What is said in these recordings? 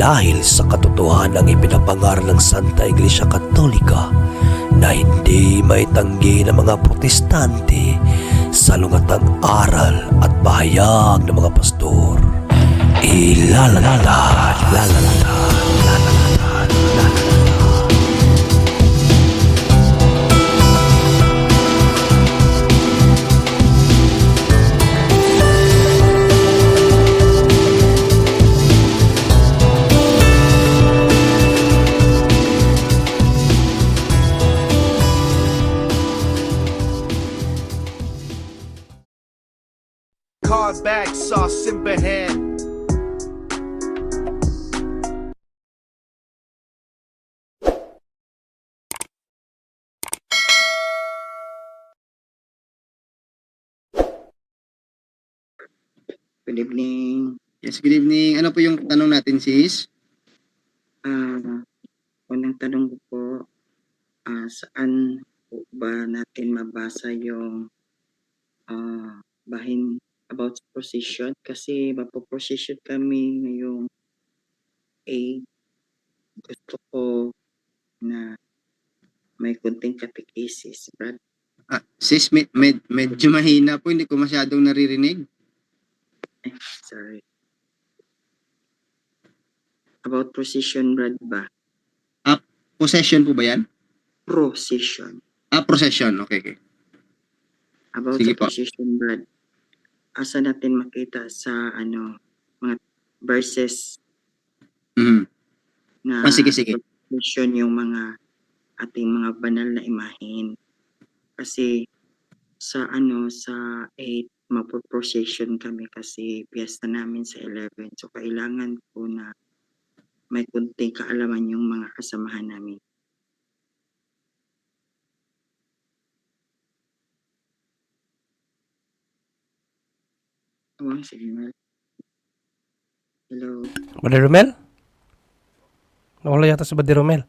Dahil sa katotohanang ipinapangaral ng Santa Iglesia Katolika na hindi maitanggi ng mga protestante sa lungatang aral at bahayag ng mga pastor. Ilalatad. Card bag sauce in hand. Good evening. Yes, good evening. Ano po yung tanong natin, sis? Unang tanong ko po, saan po ba natin mabasa yung bahin about position? Kasi mapoposition kami ngayong gusto ko na may kunting catechesis, Brad. Sis, medyo mahina po. Hindi ko masyadong naririnig. Sorry. About position, Brad ba? Possession po ba yan? Procession. Procession. Okay. About Sige sa po. position, Brad. Asa natin makita sa mga verses Mhm. na Sige. position yung mga ating mga banal na imahen. Kasi sa 8 mapoprocession kami kasi piyesta namin sa 11. So kailangan po na may kunting kaalaman yung mga kasamahan namin. Sige, Mel. Hello. Brother Romel? Nawala yata si Brother Romel.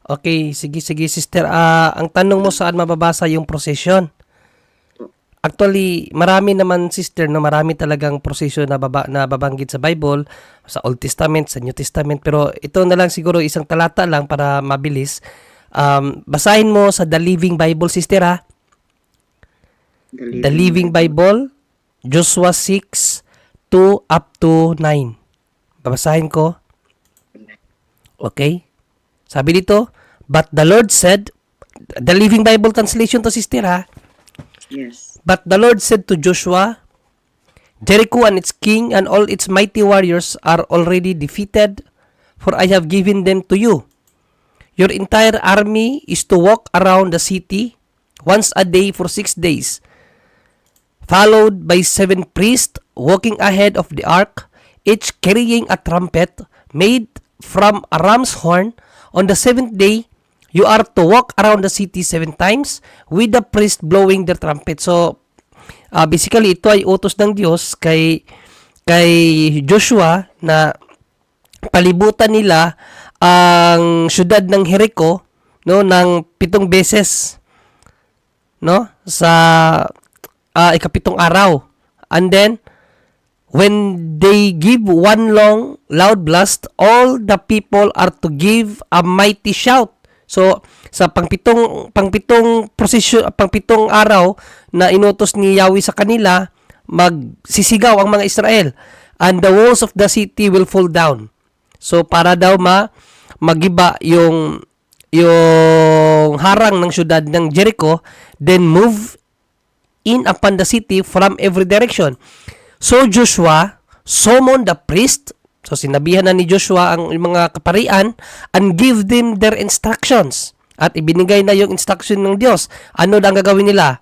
Okay, sige sister. Ang tanong mo saan mababasa yung procession? Actually, marami naman sister, no, marami talagang procession na babanggit sa Bible, sa Old Testament, sa New Testament, pero ito na lang siguro isang talata lang para mabilis. Basahin mo sa The Living Bible, sister, ha? The Living Bible, Joshua 6:2 up to 9. Babasahin ko. Okay? Sabi dito, but the Lord said, The Living Bible translation to, sister, ha? Yes. But the Lord said to Joshua, Jericho and its king and all its mighty warriors are already defeated, for I have given them to you. Your entire army is to walk around the city once a day for 6 days, followed by 7 priests walking ahead of the ark, each carrying a trumpet made from a ram's horn. On the 7th day, you are to walk around the city 7 times with the priest blowing their trumpet. So, basically, ito ay utos ng Diyos kay Joshua na palibutan nila ang syudad ng Jericho, no, ng 7 beses, no, sa ikapitong araw. And then, when they give one long loud blast, all the people are to give a mighty shout. So, sa pangpitong araw na inutos ni Yahweh sa kanila, magsisigaw ang mga Israel, and the walls of the city will fall down. So, para daw magiba yung harang ng syudad ng Jericho, then move in upon the city from every direction. So, Joshua summoned the priest. So, sinabihan na ni Joshua ang mga kaparian and give them their instructions. At ibinigay na yung instruction ng Diyos. Ano ang gagawin nila?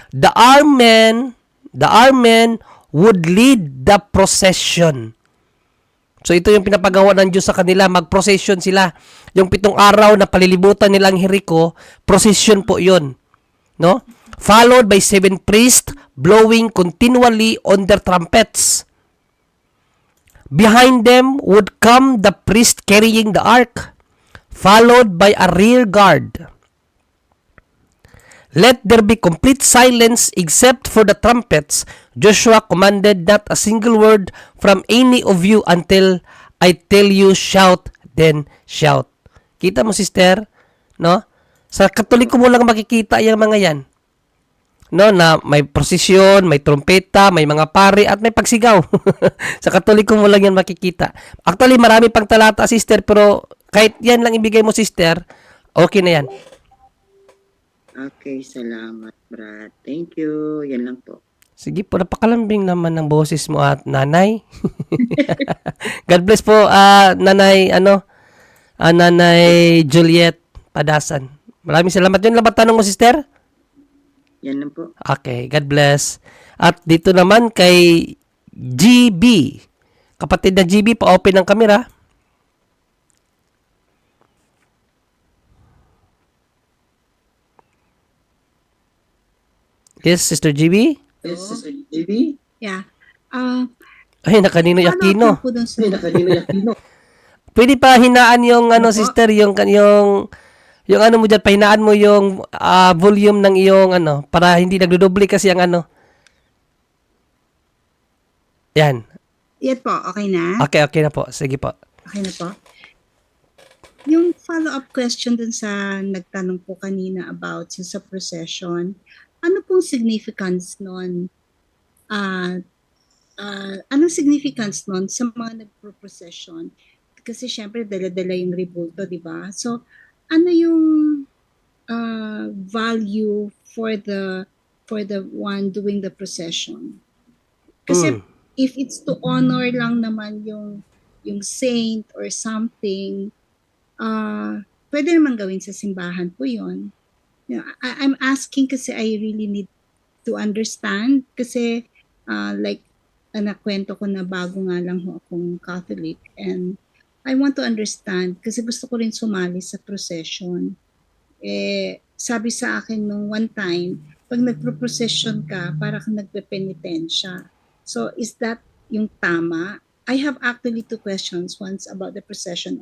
The armed men would lead the procession. So, ito yung pinapagawa ng Diyos sa kanila. Mag-procession sila. Yung 7 araw na palilibutan nilang Jericho, procession po yun. No? Followed by 7 priests blowing continually on their trumpets. Behind them would come the priest carrying the ark, followed by a rear guard. Let there be complete silence except for the trumpets. Joshua commanded not a single word from any of you until I tell you, shout, then shout. Kita mo, sister? No? Sa Katoliko mo lang makikita yung mga yan. No, na may prosesyon, may trompeta, may mga pari, at may pagsigaw. Sa Katoliko mo lang yan makikita. Actually, marami pang talata, sister, pero kahit yan lang ibigay mo, sister, okay na yan. Okay, salamat, Brad. Thank you. Yan lang po. Sige po, napakalambing naman ng boses mo at nanay. God bless po, nanay, nanay Juliet Padasan. Maraming salamat. Yun lang ba tanong mo, sister? Yan lang po. Okay, God bless. At dito naman kay GB. Kapatid na GB, pa-open ang camera. Yes, Sister GB? Yes, Sister JB? Yeah. Ay, nakanino Follow-up Aquino. lang po dun sa- Pwede pa hinaan yung sister, yung ano mo diyan, pahinaan mo yung volume ng iyong para hindi nagdodoble kasi ang Yan. Yan po, okay na? Okay na po. Sige po. Okay na po. Yung follow-up question dun sa nagtanong po kanina about sa procession, ano pong significance nun? Anong significance nun sa mga nagpro-procession? Kasi syempre dala-dala yung rebulto, di ba? So, ano yung value for the one doing the procession? Kasi if it's to honor lang naman yung saint or something, pwede naman gawin sa simbahan po yun. You know, I'm asking kasi I really need to understand kasi like nakwento ko na bago nga lang ho akong Catholic and I want to understand kasi gusto ko rin sumali sa procession. Sabi sa akin nung one time, pag nagpro-procession ka, para kang nagpe-penitensya. So, is that yung tama? I have actually two questions. One's about the procession,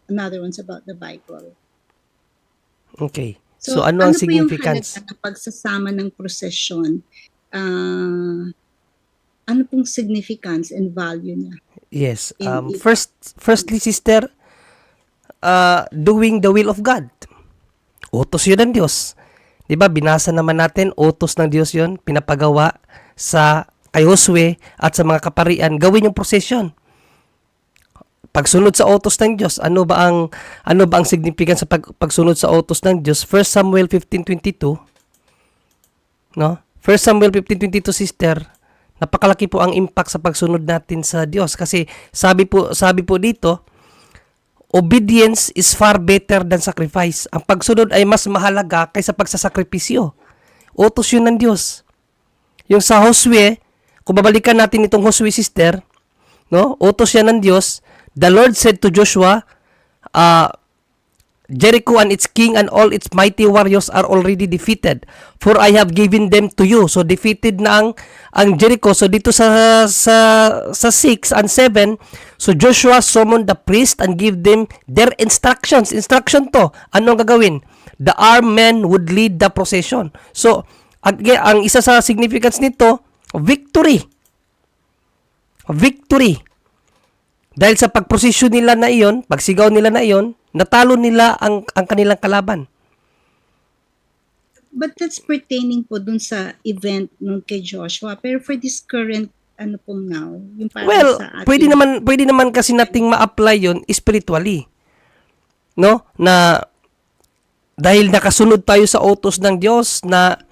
another one's about the Bible. Okay. So ano ang significance? Po yung halaga ng pagsasama ng procession? Ano pong significance and value niya? Yes. Firstly, sister, doing the will of God. Utos yun ng Diyos. Diba, binasa naman natin, utos ng Diyos yun, pinapagawa kay Josue at sa mga kaparian, gawin yung procession. Pagsunod sa utos ng Diyos, ano ba ang significance sa pagsunod sa utos ng Diyos? 1 Samuel 15:22. No? 1 Samuel 15:22, sister. Napakalaki po ang impact sa pagsunod natin sa Diyos kasi sabi po dito, obedience is far better than sacrifice. Ang pagsunod ay mas mahalaga kaysa pagsasakripisyo. Utos yun ng Diyos. Yung sa Josue, kung babalikan natin itong Josue, sister, no? Utos yan ng Diyos. The Lord said to Joshua, Jericho and its king and all its mighty warriors are already defeated, for I have given them to you. So defeated na ang Jericho. So dito sa 6 and 7, so Joshua summoned the priest and give them their instructions. Instruction to, anong gagawin? The armed men would lead the procession. So ang isa sa significance nito, victory. Victory. Dahil sa pagprosesyon nila na iyon, pagsigaw nila na iyon, natalo nila ang kanilang kalaban. But that's pertaining po dun sa event nung kay Joshua. Pero for this current, pong now, yung parang sa ating... pwede naman kasi nating ma-apply yun spiritually. No? Na dahil nakasunod tayo sa utos ng Diyos na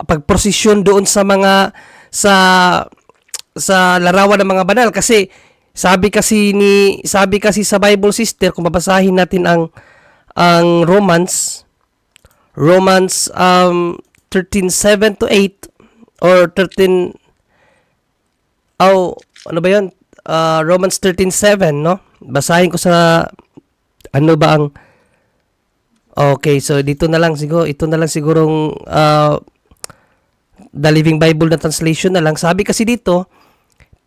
pagprosesyon doon sa mga sa larawan ng mga banal kasi sabi kasi sa Bible, sister, kung babasahin natin ang Romans 13:7 to 8 or 13 ano ba 'yun? Romans 13:7, no? Basahin ko sa ano ba ang okay, so ito na lang sigurong The Living Bible na translation na lang. Sabi kasi dito,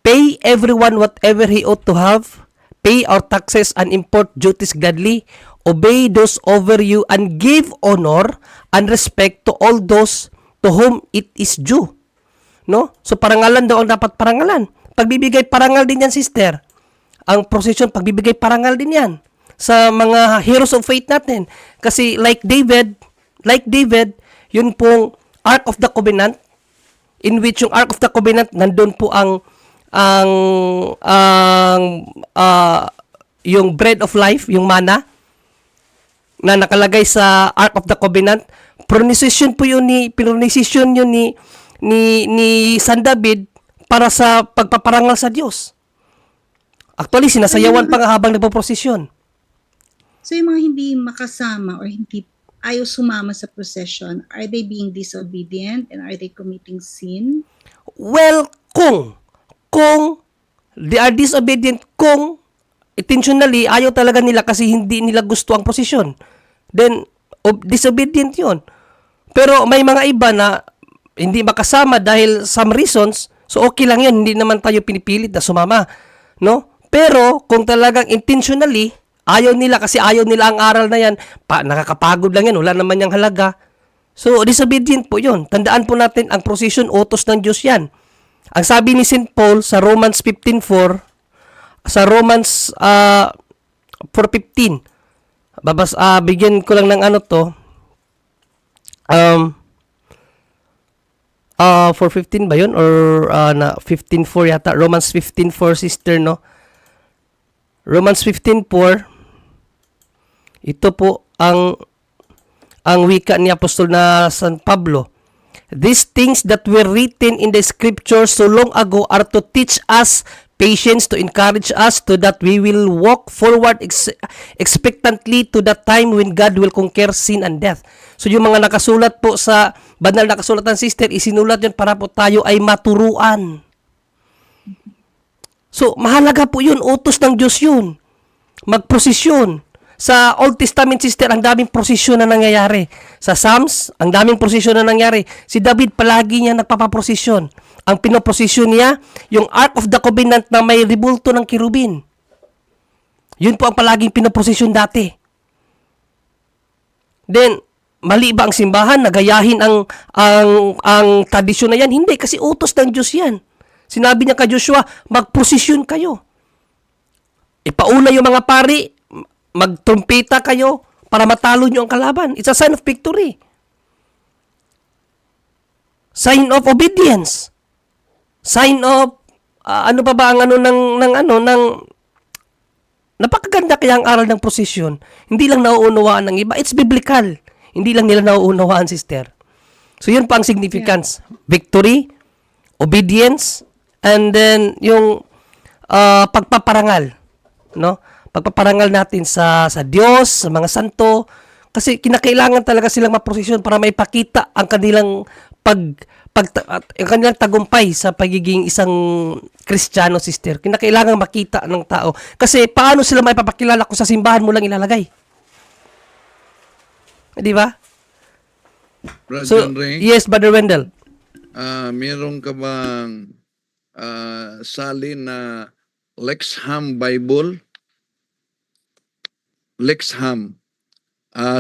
pay everyone whatever he ought to have. Pay our taxes and import duties gladly. Obey those over you and give honor and respect to all those to whom it is due. No? So parangalan daw ang dapat parangalan. Pagbibigay parangal din yan, sister. ang procession, pagbibigay parangal din yan sa mga heroes of faith natin. Kasi like David, yun pong Ark of the Covenant, in which yung Ark of the Covenant, nandun po yung bread of life, yung mana, na nakalagay sa Ark of the Covenant. Pronunciation yun ni San David para sa pagpaparangal sa Diyos. Actually, sinasayawan pa nga habang nagpo-prosesyon. So yung mga hindi makasama or hindi ayaw sumama sa procession, are they being disobedient and are they committing sin? Well, kung they are disobedient, kung intentionally ayaw talaga nila kasi hindi nila gusto ang posisyon, then disobedient yun. Pero may mga iba na hindi makasama dahil some reasons, so okay lang yun, hindi naman tayo pinipilit na sumama, no? Pero kung talagang intentionally ayaw nila kasi ayaw nila ang aral na yan, nakakapagod lang yan, wala naman yung halaga, so disobedient po yun. Tandaan po natin, ang procession, utos ng Diyos yan. Ang sabi ni St. Paul sa Romans 15:4, sa Romans 4:15, bigyan ko lang ng ano to, 4:15 ba yun? Or 15:4 yata, Romans 15:4, sister, no? Romans 15:4, ito po ang wika ni Apostol na San Pablo. These things that were written in the scriptures so long ago are to teach us patience, to encourage us, to that we will walk forward expectantly to the time when God will conquer sin and death. So yung mga nakasulat po sa banal na kasulatan, sister, isinulat yun para po tayo ay maturuan. So mahalaga po yun, utos ng Diyos yun. Magprosesyon. Sa Old Testament, sister, ang daming prosesyon na nangyayari. Sa Psalms, ang daming prosesyon na nangyayari. Si David, palagi niya nagpapaprosesyon. Ang pinoprosesyon niya, yung Ark of the Covenant na may ribulto ng kirubin. Yun po ang palaging pinoprosesyon dati. Then, mali ba ang simbahan? Nagayahin ang tradisyon na yan? Hindi, kasi utos ng Diyos yan. Sinabi niya kay Joshua, magprosesyon kayo. Ipauna yung mga pari, magtrumpeta kayo para matalo nyo ang kalaban. It's a sign of victory. Sign of obedience. Sign of ano pa ba ang napakaganda kaya ang aral ng prosesyon. Hindi lang nauunawaan ng iba. It's biblical. Hindi lang nila nauunawaan, sister. So yun pa ang significance. Victory, obedience, and then yung pagpaparangal, no? Pagpaparangal natin sa Diyos, sa mga santo, kasi kinakailangan talaga silang maprosesyon para maipakita ang kanilang ang kanilang tagumpay sa pagiging isang Kristiyano, sister. Kinakailangan makita ng tao. Kasi paano sila maipapakilala kung sa simbahan mo lang ilalagay? Di ba? Brother So, John Ray, yes, Brother Wendell. meron ka bang salin na Lexham Bible? Lexham.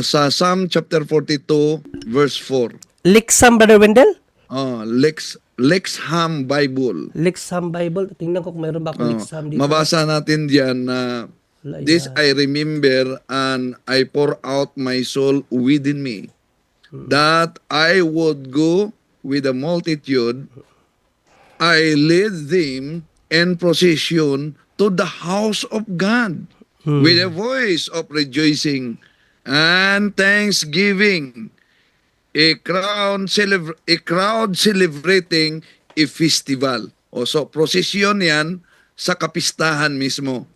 Sa Psalm chapter 42, verse 4. Lexham, Brother Wendell? Lexham Bible. Lexham Bible. Tingnan ko kung mayroon ba akong Lexham dito. Mabasa natin diyan na Wala this yan. I remember and I pour out my soul within me, that I would go with the multitude. I led them in procession to the house of God with a voice of rejoicing and thanksgiving, a crowd celebrating a festival. O so, procession yan sa kapistahan mismo.